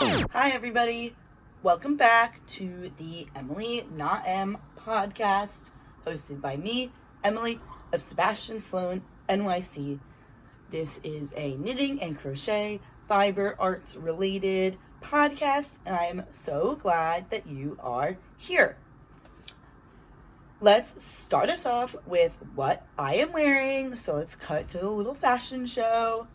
Hi everybody, welcome back to the Emily Not M podcast, hosted by me, Emily of Sebastian Sloane NYC. This is a knitting and crochet fiber arts related podcast, and I am so glad that you are here. Let's start us off with what I am wearing. So let's cut to a little fashion show.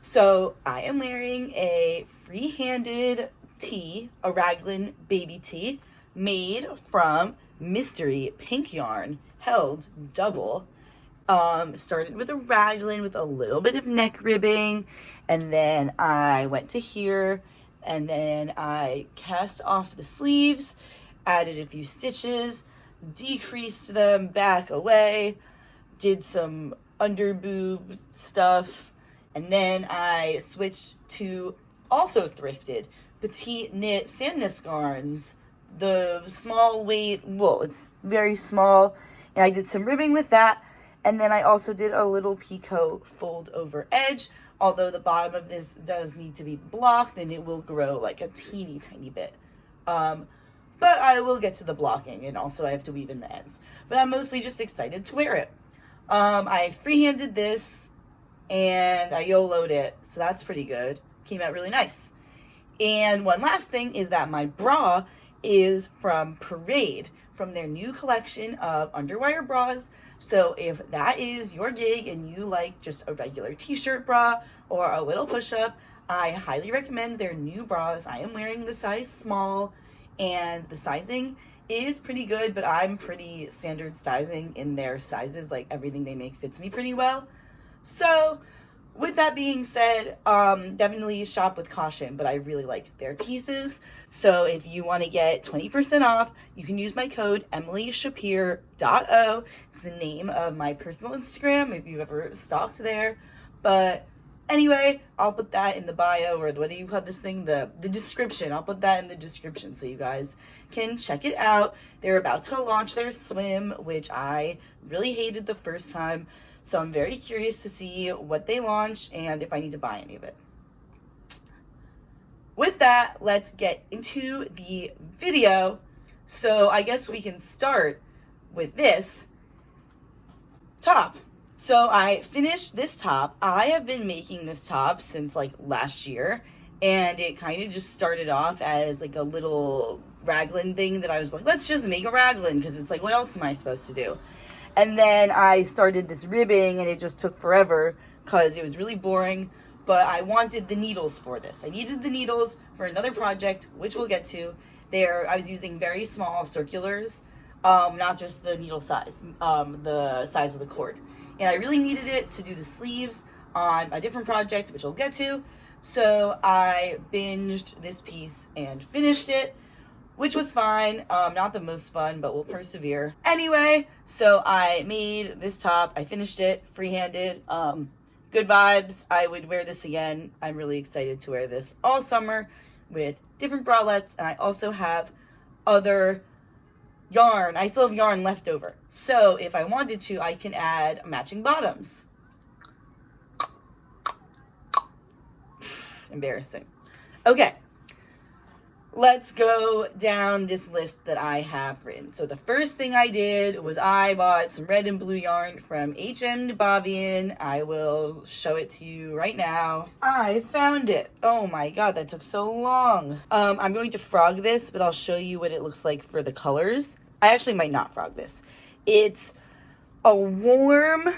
So I am wearing a free-handed tee, a raglan baby tee, made from mystery pink yarn, held double. Started with a raglan with a little bit of neck ribbing, and then I went to here, and then I cast off the sleeves, added a few stitches, decreased them back away, did some under boob stuff, and then I switched to also thrifted petite knit sandness garns, the small weight wool. It's very small, and I did some ribbing with that, and then I also did a little picot fold over edge. Although the bottom of this does need to be blocked, and it will grow like a teeny tiny bit. But I will get to the blocking, and also I have to weave in the ends. But I'm mostly just excited to wear it. I freehanded this, and I YOLO'd it, so that's pretty good. Came out really nice. And one last thing is that my bra is from Parade, from their new collection of underwire bras. So if that is your gig and you like just a regular t-shirt bra or a little push-up, I highly recommend their new bras. I am wearing the size small, and the sizing is pretty good, but I'm pretty standard sizing in their sizes. Like, everything they make fits me pretty well. So with that being said, definitely shop with caution, but I really like their pieces. So if you want to get 20% off, you can use my code EmilyShapir.o. It's the name of my personal Instagram if you've ever stalked there. But anyway, I'll put that in the bio, or what do you call this thing? The description. I'll put that in the description so you guys can check it out. They're about to launch their swim, which I really hated the first time. So I'm very curious to see what they launch and if I need to buy any of it. With that, let's get into the video. So I guess we can start with this top. So I finished this top. I have been making this top since like last year, and it kind of just started off as like a little raglan thing that I was like, let's just make a raglan, because it's like, what else am I supposed to do? And then I started this ribbing, and it just took forever because it was really boring, but I wanted the needles for this. I needed the needles for another project, which we'll get to. I was using very small circulars, not just the needle size, the size of the cord. And I really needed it to do the sleeves on a different project, which I'll get to. So I binged this piece and finished it, which was fine. Not the most fun, but we'll persevere. Anyway, so I made this top. I finished it, free-handed. Good vibes. I would wear this again. I'm really excited to wear this all summer with different bralettes, and I also have other yarn. I still have yarn left over. So if I wanted to, I can add matching bottoms. Embarrassing. Okay. Let's go down this list that I have written. So the first thing I did was I bought some red and blue yarn from HM Nabavian. I will show it to you right now. I found it. Oh my god, that took so long. I'm going to frog this, but I'll show you what it looks like for the colors. I actually might not frog this. It's a warm,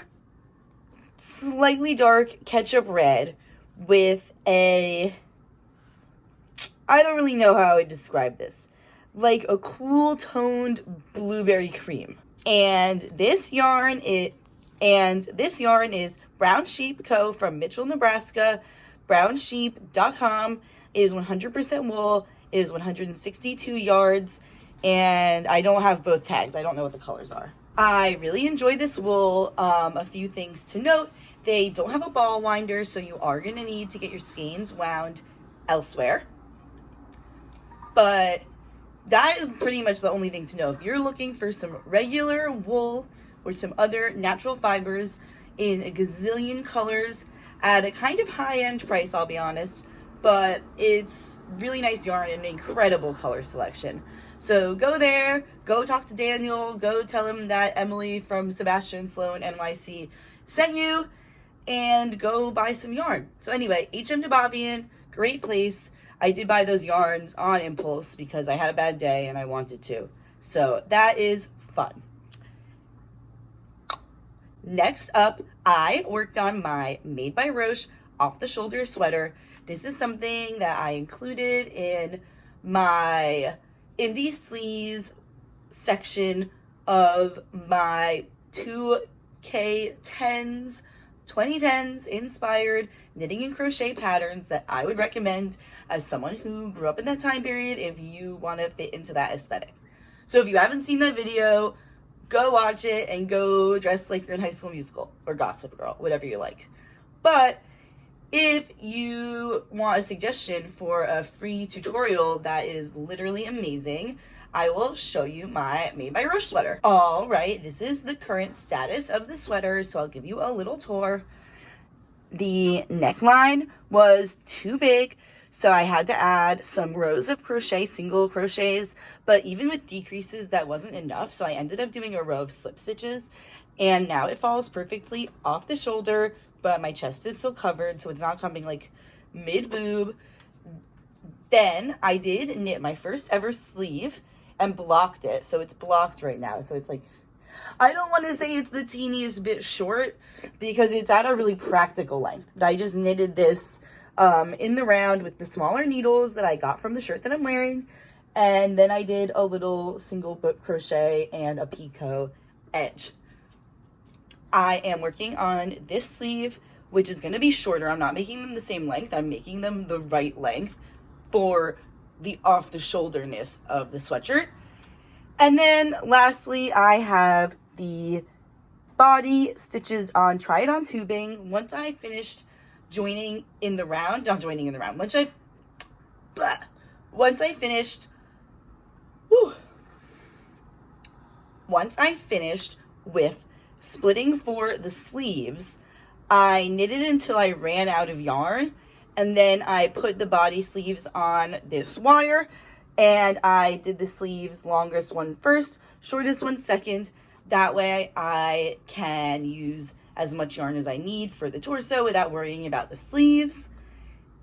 slightly dark ketchup red with a... I don't really know how I would describe this. Like a cool toned blueberry cream. And this yarn is Brown Sheep Co. from Mitchell, Nebraska. brownsheep.com. It is 100% wool. It is 162 yards. And I don't have both tags. I don't know what the colors are. I really enjoy this wool. A few things to note. They don't have a ball winder, so you are going to need to get your skeins wound elsewhere. But that is pretty much the only thing to know. If you're looking for some regular wool or some other natural fibers in a gazillion colors at a kind of high-end price, I'll be honest, but it's really nice yarn and incredible color selection. So go there, go talk to Daniel, go tell him that Emily from Sebastian Sloane NYC sent you, and go buy some yarn. So anyway, HM Debavian, great place. I did buy those yarns on impulse because I had a bad day and I wanted to. So that is fun. Next up, I worked on my Made by Roche off-the-shoulder sweater. This is something that I included in my indie sleeves section of my 2K10s, 2010s inspired knitting and crochet patterns that I would recommend as someone who grew up in that time period if you want to fit into that aesthetic. So if you haven't seen that video, go watch it and go dress like you're in High School Musical or Gossip Girl, whatever you like. But if you want a suggestion for a free tutorial that is literally amazing, I will show you my Made by Roche sweater. All right, this is the current status of the sweater, so I'll give you a little tour. The neckline was too big, so I had to add some rows of crochet, single crochets, but even with decreases, that wasn't enough, so I ended up doing a row of slip stitches, and now it falls perfectly off the shoulder, but my chest is still covered, so it's not coming like mid-boob. Then I did knit my first ever sleeve and blocked it, so it's blocked right now, so it's like, I don't want to say it's the teeniest bit short because it's at a really practical length, but I just knitted this in the round with the smaller needles that I got from the shirt that I'm wearing, and then I did a little single book crochet and a picot edge. I am working on this sleeve, which is going to be shorter. I'm not making them the same length. I'm making them the right length for the off-the-shoulderness of the sweatshirt. And then lastly, I have the body stitches on try-it-on tubing. Once I finished joining in the round, not joining in the round, once I finished with splitting for the sleeves, I knitted until I ran out of yarn, and then I put the body sleeves on this wire, and I did the sleeves, longest one first, shortest one second. That way I can use as much yarn as I need for the torso without worrying about the sleeves.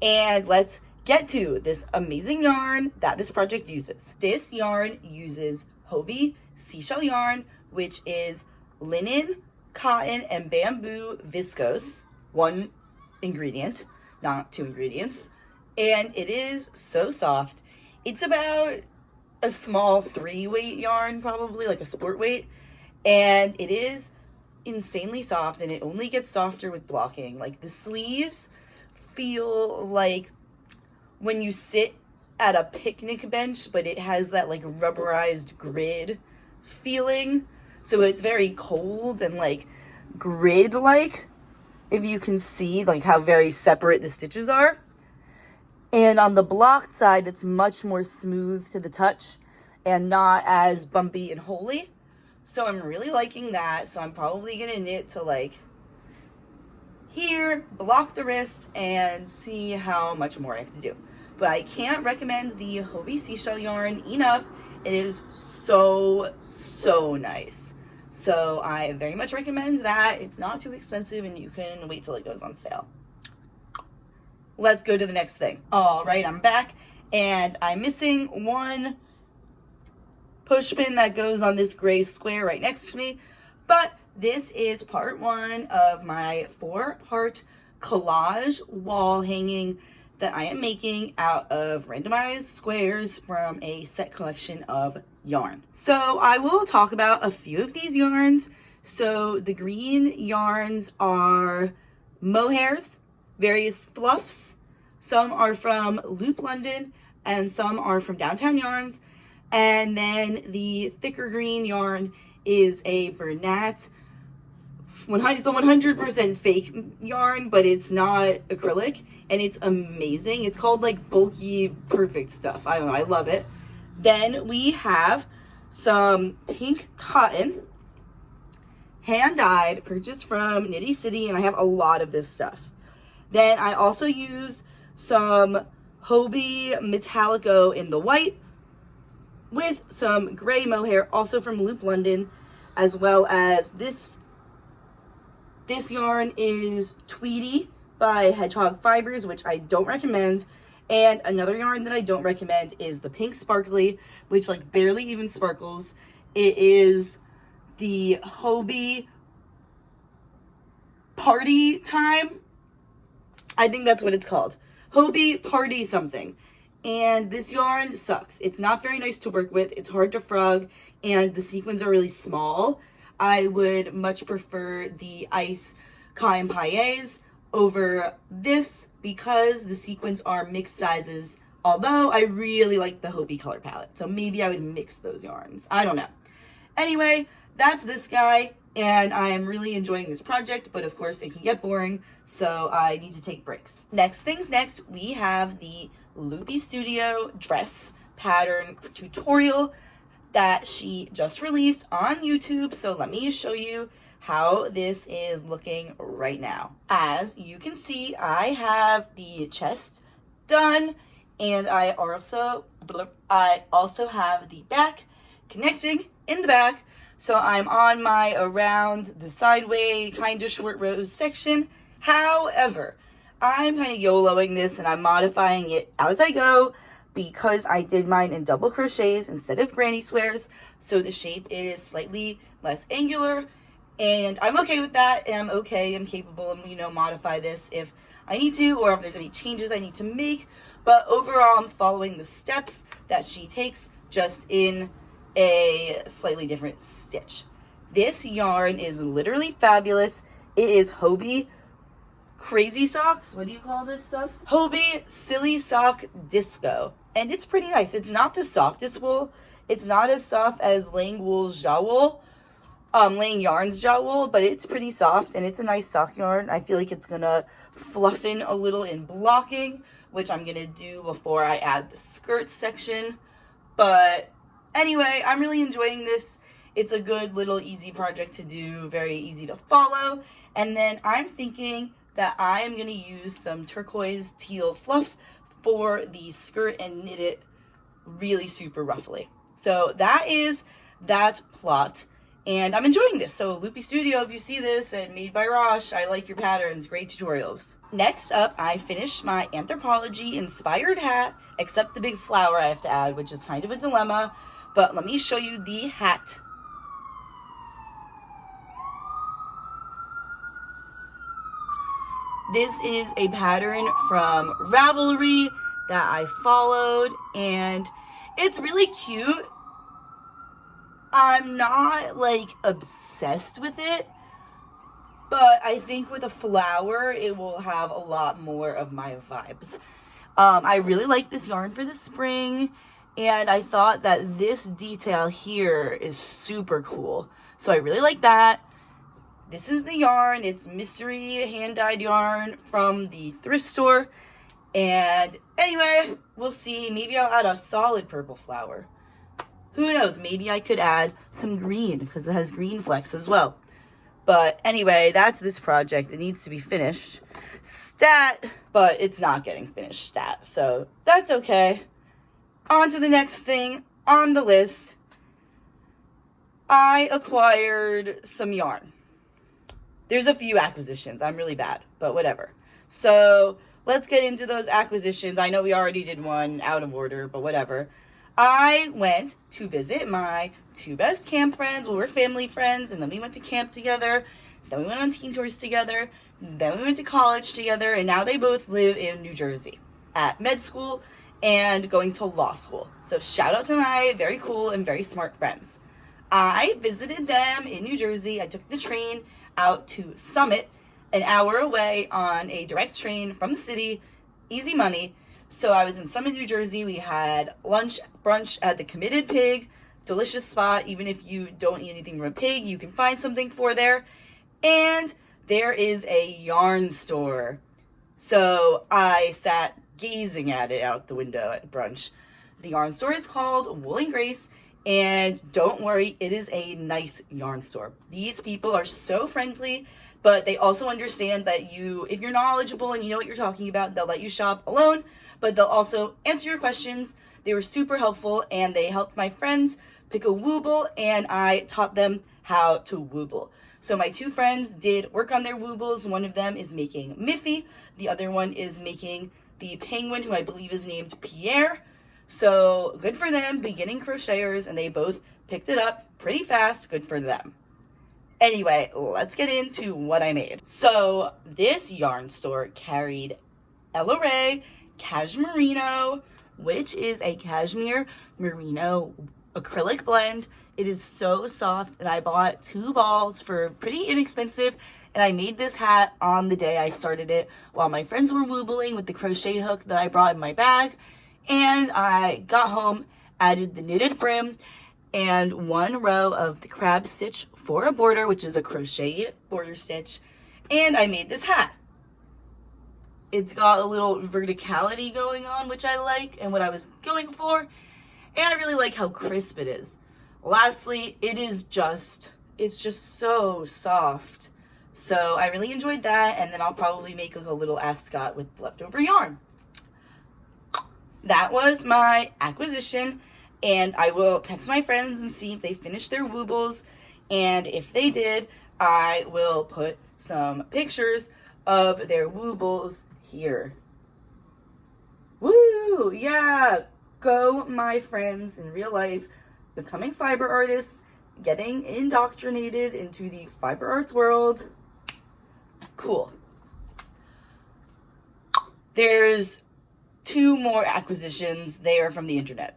And let's get to this amazing yarn that this project uses. This yarn uses Hobie seashell yarn, which is linen, cotton, and bamboo viscose, one ingredient, not two ingredients, and it is so soft. It's about a small 3-weight yarn, probably like a sport weight, and it is insanely soft, and it only gets softer with blocking. Like, the sleeves feel like when you sit at a picnic bench, but it has that like rubberized grid feeling. So it's very cold and like grid-like, if you can see like how very separate the stitches are. And on the blocked side, it's much more smooth to the touch and not as bumpy and holy. So I'm really liking that. So I'm probably going to knit to like here, block the wrists, and see how much more I have to do. But I can't recommend the Hobie seashell yarn enough. It is so nice. So I very much recommend that. It's not too expensive, and you can wait till it goes on sale. Let's go to the next thing. All right, I'm back, and I'm missing one push pin that goes on this gray square right next to me, but this is part 1 of my 4-part collage wall hanging that I am making out of randomized squares from a set collection of yarn. So I will talk about a few of these yarns. So the green yarns are mohairs, various fluffs. Some are from Loop London and some are from Downtown Yarns. And then the thicker green yarn is a Bernat. It's a 100% fake yarn, but it's not acrylic, and it's amazing. It's called like bulky perfect stuff. I don't know, I love it. Then we have some pink cotton, hand dyed, purchased from Nitty City, and I have a lot of this stuff. Then I also use some Hobie Metallico in the white, with some gray mohair, also from Loop London, as well as this yarn is Tweety by Hedgehog Fibers, which I don't recommend. And another yarn that I don't recommend is the pink sparkly, which like barely even sparkles. It is the Hobie Party Time. I think that's what it's called. Hobie Party something. And this yarn sucks. It's not very nice to work with. It's hard to frog, and the sequins are really small. I would much prefer the Ice Kai Pailles over this because the sequins are mixed sizes, although I really like the Hobie color palette. So maybe I would mix those yarns. I don't know. Anyway, that's this guy, and I am really enjoying this project, but of course it can get boring, so I need to take breaks. Next things next, we have the Loopy Studio dress pattern tutorial that she just released on YouTube. So let me show you how this is looking right now. As you can see, I have the chest done, and I also have the back connecting in the back. So I'm on my around the sideway kind of short rows section. However, I'm kind of YOLOing this and I'm modifying it as I go because I did mine in double crochets instead of granny squares. So the shape is slightly less angular, and I'm okay with that. And I'm capable of, modify this if I need to, or if there's any changes I need to make. But overall, I'm following the steps that she takes, just in a slightly different stitch. This yarn is literally fabulous. It is Hobie Crazy Socks. What do you call this stuff? Hobie Silly Sock Disco. And it's pretty nice. It's not the softest wool. It's not as soft as Laying Wool's jaw wool. Laying Yarn's jaw wool, but it's pretty soft, and it's a nice sock yarn. I feel like it's gonna fluff in a little in blocking, which I'm gonna do before I add the skirt section. But anyway, I'm really enjoying this. It's a good little easy project to do, very easy to follow. And then I'm thinking that I am going to use some turquoise teal fluff for the skirt and knit it really super roughly. So that is that plot, and I'm enjoying this. So Loopy Studio, if you see this, and Made by Rosh, I like your patterns, great tutorials. Next up, I finished my anthropology inspired hat, except the big flower I have to add, which is kind of a dilemma, but let me show you the hat. This is a pattern from Ravelry that I followed, and it's really cute. I'm not like obsessed with it, but I think with a flower it will have a lot more of my vibes. I really like this yarn for the spring, and I thought that this detail here is super cool, so I really like that. This is the yarn. It's mystery hand-dyed yarn from the thrift store. And anyway, we'll see. Maybe I'll add a solid purple flower. Who knows? Maybe I could add some green because it has green flecks as well. But anyway, that's this project. It needs to be finished. Stat, but it's not getting finished stat. So that's okay. On to the next thing on the list. I acquired some yarn. There's a few acquisitions. I'm really bad, but whatever. So let's get into those acquisitions. I know we already did one out of order, but whatever. I went to visit my two best camp friends. Well, we're family friends, and then we went to camp together. Then we went on teen tours together. Then we went to college together, and now they both live in New Jersey at med school and going to law school. So shout out to my very cool and very smart friends. I visited them in New Jersey. I took the train out to Summit, an hour away on a direct train from the city, easy money. So I was in Summit, New Jersey. We had brunch at the Committed Pig, delicious spot. Even if you don't eat anything from a pig, you can find something for there. And there is a yarn store. So I sat gazing at it out the window at brunch. The yarn store is called Wool and Grace. And don't worry, it is a nice yarn store. These people are so friendly. but they also understand that if you're knowledgeable and you know what you're talking about, they'll let you shop alone, but they'll also answer your questions. They were super helpful, and they helped my friends pick a wooble, and I taught them how to wooble. So my two friends did work on their woobles. One of them is making Miffy. The other one is making the penguin, who I believe is named Pierre. So good for them, beginning crocheters, and they both picked it up pretty fast. Good for them. Anyway, let's get into what I made. So this yarn store carried Ella Ray Cashmerino, which is a cashmere merino acrylic blend. It is so soft, and I bought 2 balls for pretty inexpensive, and I made this hat on the day I started it while my friends were woobling with the crochet hook that I brought in my bag. And I got home, added the knitted brim, and 1 row of the crab stitch for a border, which is a crocheted border stitch, and I made this hat. It's got a little verticality going on, which I like, and what I was going for, and I really like how crisp it is. Lastly, it's just so soft. So I really enjoyed that, and then I'll probably make a little ascot with leftover yarn. That was my acquisition, and I will text my friends and see if they finished their woobles, and if they did, I will put some pictures of their woobles here. Woo! Yeah! Go, my friends, in real life, becoming fiber artists, getting indoctrinated into the fiber arts world. Cool. There's 2 more acquisitions. They are from the internet.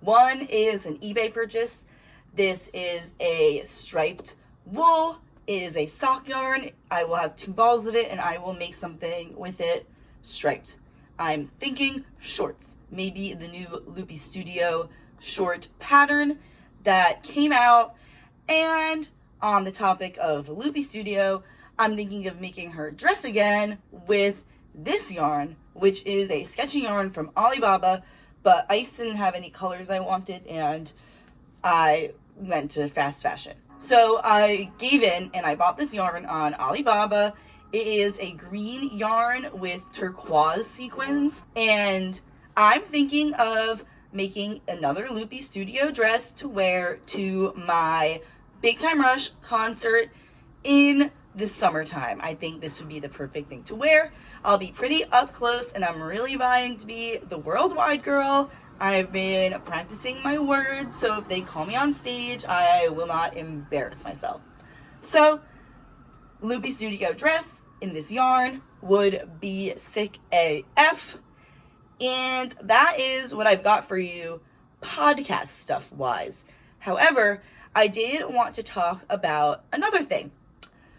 One is an eBay purchase. This is a striped wool. It is a sock yarn. I will have 2 balls of it, and I will make something with it striped. I'm thinking shorts. Maybe the new Loopy Studio short pattern that came out. And on the topic of Loopy Studio, I'm thinking of making her dress again with this yarn, which is a sketchy yarn from Alibaba, but I didn't have any colors I wanted, and I went to fast fashion. So I gave in, and I bought this yarn on Alibaba. It is a green yarn with turquoise sequins, and I'm thinking of making another Loopy Studio dress to wear to my Big Time Rush concert in the summertime. I think this would be the perfect thing to wear. I'll be pretty up close, and I'm really vying to be the worldwide girl. I've been practicing my words, so if they call me on stage, I will not embarrass myself. So, Loopy Studio dress in this yarn would be sick AF. And that is what I've got for you podcast stuff wise. However, I did want to talk about another thing.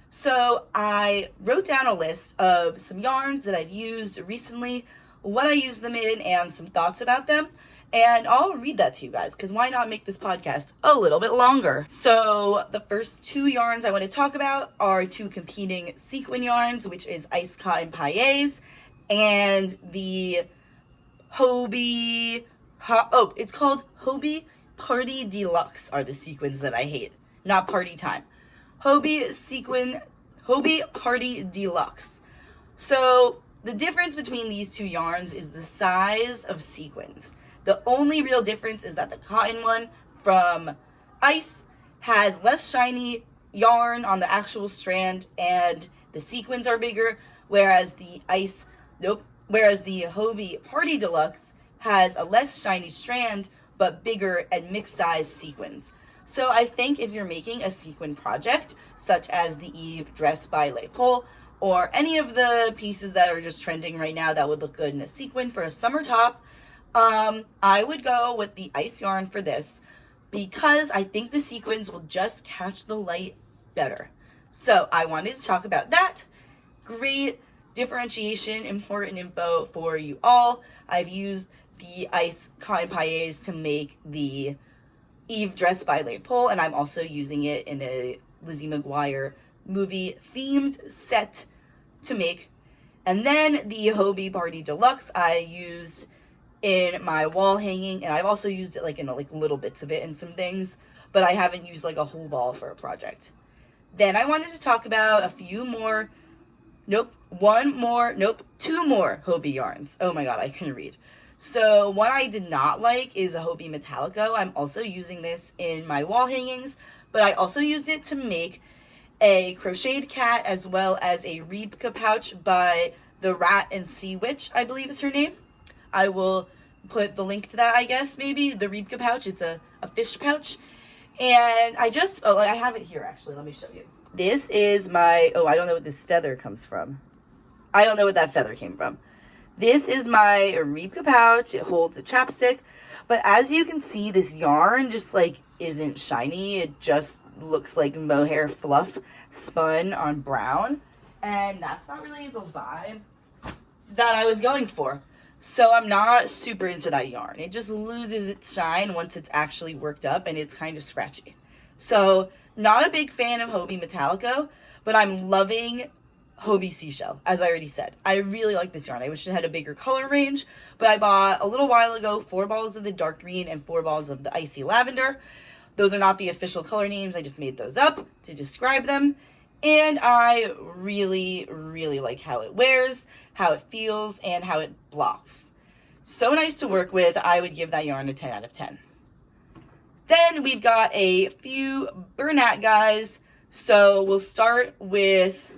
So I wrote down a list of some yarns that I've used recently, what I use them in, and some thoughts about them. And I'll read that to you guys, because why not make this podcast a little bit longer? So the first 2 yarns I want to talk about are 2 competing sequin yarns, which is Ice Cotton Paillet's and the it's called Hobie Party Deluxe are the sequins that I hate. Not Party Time. Hobie Party Deluxe. So the difference between these 2 yarns is the size of sequins. The only real difference is that the cotton one from Ice has less shiny yarn on the actual strand, and the sequins are bigger, whereas the Hobie Party Deluxe has a less shiny strand, but bigger and mixed size sequins. So I think if you're making a sequin project, such as the Eve dress by Le Pole, or any of the pieces that are just trending right now that would look good in a sequin for a summer top, I would go with the Ice yarn for this, because I think the sequins will just catch the light better. So I wanted to talk about that. Great differentiation, important info for you all. I've used the Ice Cotton Paillets to make the Eve dress by Le Pole, and I'm also using it in a Lizzie McGuire movie themed set to make. And then the Hobie Party Deluxe I used in my wall hanging, and I've also used it in little bits of it and some things, but I haven't used a whole ball for a project. Then I wanted to talk about a few more, two more Hobie yarns. Oh my god, I couldn't read. So one I did not like is a Hobie Metallico. I'm also using this in my wall hangings, but I also used it to make a crocheted cat as well as a Reebka pouch by the Rat and Sea Witch, I believe is her name. I will put the link to that, I guess, maybe. The Reebka pouch. It's a fish pouch. And I have it here, actually. Let me show you. This is my, I don't know what this feather comes from. I don't know what that feather came from. This is my Reebka pouch. It holds a chapstick. But as you can see, this yarn just, isn't shiny. It just looks like mohair fluff spun on brown. And that's not really the vibe that I was going for. So I'm not super into that yarn. It just loses its shine once it's actually worked up, and it's kind of scratchy. So not a big fan of Hobie Metallico, but I'm loving Hobie Seashell, as I already said. I really like this yarn. I wish it had a bigger color range, but I bought a little while ago 4 balls of the dark green and 4 balls of the icy lavender. Those are not the official color names. I just made those up to describe them. And I really, really like how it wears, how it feels, and how it blocks. So nice to work with. I would give that yarn a 10 out of 10. Then we've got a few Bernat guys. So we'll start with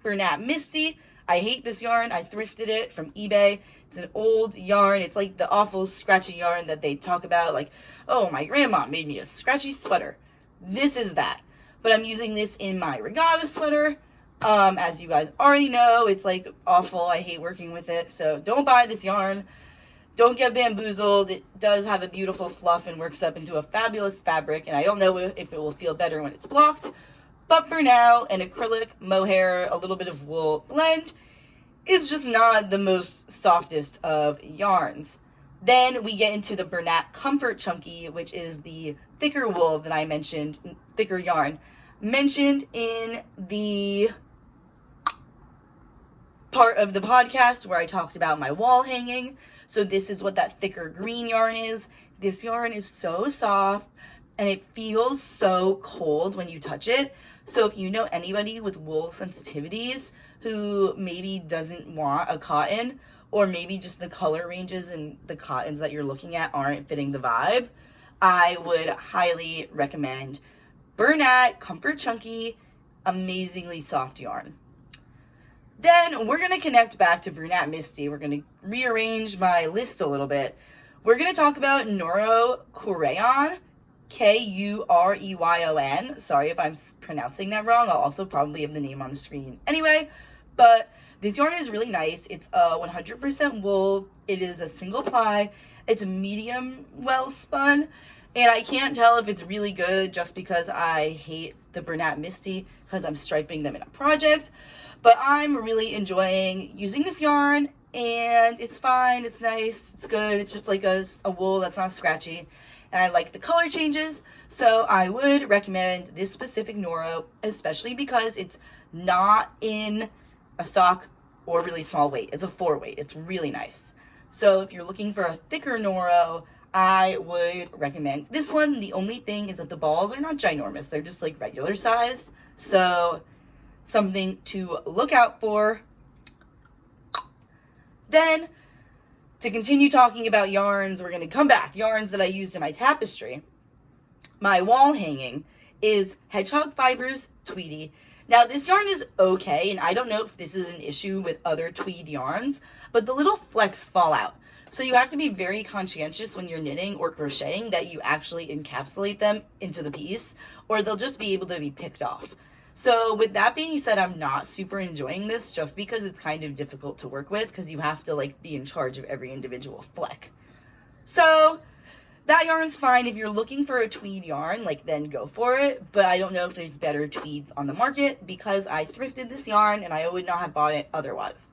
Bernat Misty. I hate this yarn. I thrifted it from eBay. It's an old yarn. It's like the awful scratchy yarn that they talk about. Like, oh, my grandma made me a scratchy sweater. This is that. But I'm using this in my regatta sweater. As you guys already know, it's awful. I hate working with it. So don't buy this yarn. Don't get bamboozled. It does have a beautiful fluff and works up into a fabulous fabric. And I don't know if it will feel better when it's blocked. But for now, an acrylic, mohair, a little bit of wool blend is just not the most softest of yarns. Then we get into the Bernat Comfort Chunky, which is the thicker wool that I mentioned, thicker yarn, mentioned in the part of the podcast where I talked about my wall hanging. So this is what that thicker green yarn is. This yarn is so soft and it feels so cold when you touch it. So if you know anybody with wool sensitivities who maybe doesn't want a cotton, or maybe just the color ranges and the cottons that you're looking at aren't fitting the vibe, I would highly recommend Bernat Comfort Chunky, amazingly soft yarn. Then we're going to connect back to Bernat Misty. We're going to rearrange my list a little bit. We're going to talk about Noro Kureyon, Kureyon. Sorry if I'm pronouncing that wrong. I'll also probably have the name on the screen anyway. But this yarn is really nice. It's 100% wool. It is a single ply. It's medium well spun. And I can't tell if it's really good just because I hate the Bernat Misty because I'm striping them in a project. But I'm really enjoying using this yarn. And it's fine. It's nice. It's good. It's just like a wool that's not scratchy. And I like the color changes. So I would recommend this specific Noro, especially because it's not in a sock or really small weight. It's a 4 weight. It's really nice. So if you're looking for a thicker Noro, I would recommend this one. The only thing is that the balls are not ginormous. They're just regular sized. So something to look out for. Then to continue talking about yarns, we're going to come back. Yarns that I used in my tapestry. My wall hanging is Hedgehog Fibers Tweedy. Now, this yarn is okay, and I don't know if this is an issue with other tweed yarns, but the little flecks fall out. So you have to be very conscientious when you're knitting or crocheting that you actually encapsulate them into the piece, or they'll just be able to be picked off. So with that being said, I'm not super enjoying this just because it's kind of difficult to work with because you have to be in charge of every individual fleck. So that yarn's fine. If you're looking for a tweed yarn, then go for it. But I don't know if there's better tweeds on the market because I thrifted this yarn and I would not have bought it otherwise.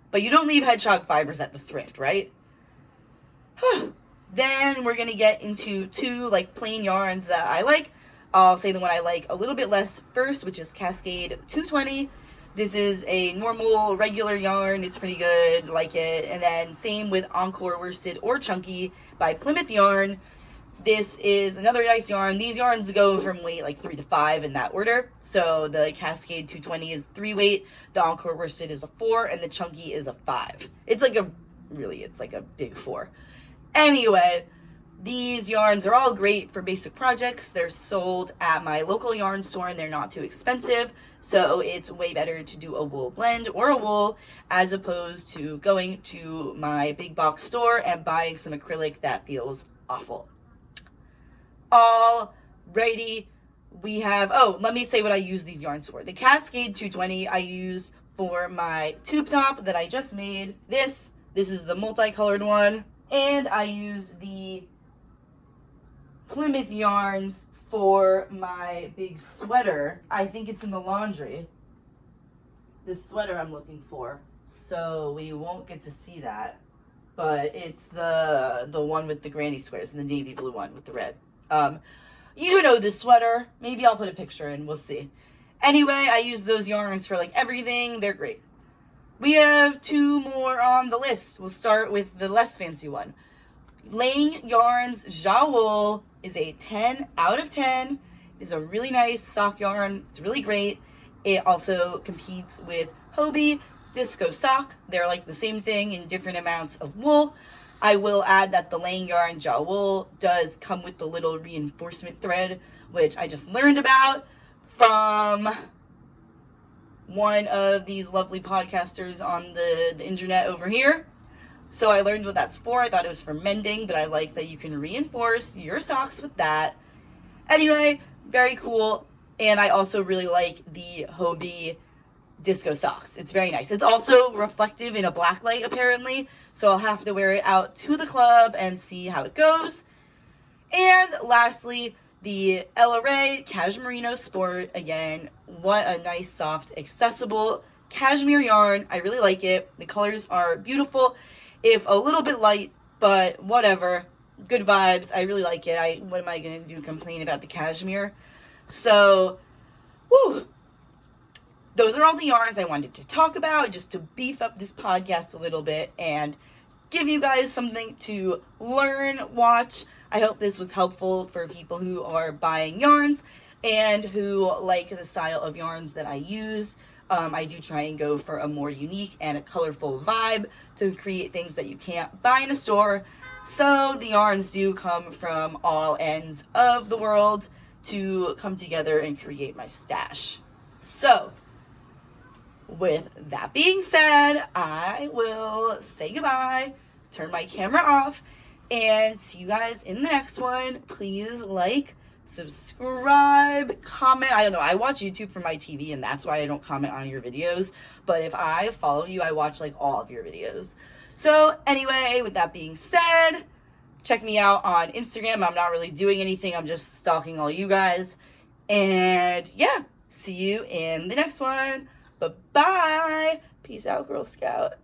But you don't leave Hedgehog Fibers at the thrift, right? Then we're going to get into 2 plain yarns that I like. I'll say the one I like a little bit less first, which is Cascade 220. This is a normal, regular yarn. It's pretty good, like it. And then same with Encore Worsted or Chunky by Plymouth Yarn. This is another nice yarn. These yarns go from weight like 3 to 5 in that order. So the Cascade 220 is 3 weight, the Encore Worsted is a 4, and the Chunky is a 5. It's like a big 4. Anyway, these yarns are all great for basic projects. They're sold at my local yarn store and they're not too expensive. So it's way better to do a wool blend or a wool as opposed to going to my big box store and buying some acrylic that feels awful. Alrighty, we have, let me say what I use these yarns for. The Cascade 220 I use for my tube top that I just made. This is the multicolored one. And I use the Plymouth yarns for my big sweater. I think it's in the laundry. This sweater I'm looking for. So we won't get to see that. But it's the one with the granny squares and the navy blue one with the red. You know this sweater. Maybe I'll put a picture in. We'll see. Anyway, I use those yarns for like everything. They're great. We have 2 more on the list. We'll start with the less fancy one. Laying Yarns Jawool is a 10 out of 10. It's a really nice sock yarn. It's really great. It also competes with Hobie Disco Sock. They're like the same thing in different amounts of wool. I will add that the Laying Yarn Jawool does come with the little reinforcement thread, which I just learned about from one of these lovely podcasters on the internet over here. So I learned what that's for. I thought it was for mending, but I like that you can reinforce your socks with that. Anyway, very cool. And I also really like the Hobie Disco Socks. It's very nice. It's also reflective in a black light, apparently. So I'll have to wear it out to the club and see how it goes. And lastly, the Ella Ray Cashmerino Sport. Again, what a nice, soft, accessible cashmere yarn. I really like it. The colors are beautiful, if a little bit light, but whatever. Good vibes. I really like it. What am I going to do? Complain about the cashmere? So, whew. Those are all the yarns I wanted to talk about, just to beef up this podcast a little bit and give you guys something to learn, watch. I hope this was helpful for people who are buying yarns and who like the style of yarns that I use. I do try and go for a more unique and a colorful vibe to create things that you can't buy in a store. So the yarns do come from all ends of the world to come together and create my stash. So, with that being said, I will say goodbye, turn my camera off, and see you guys in the next one. Please like, subscribe, comment. I don't know, I watch YouTube for my TV and that's why I don't comment on your videos. But if I follow you, I watch like all of your videos. So anyway, with that being said, check me out on Instagram. I'm not really doing anything. I'm just stalking all you guys. And yeah, see you in the next one. Bye-bye. Peace out, Girl Scout.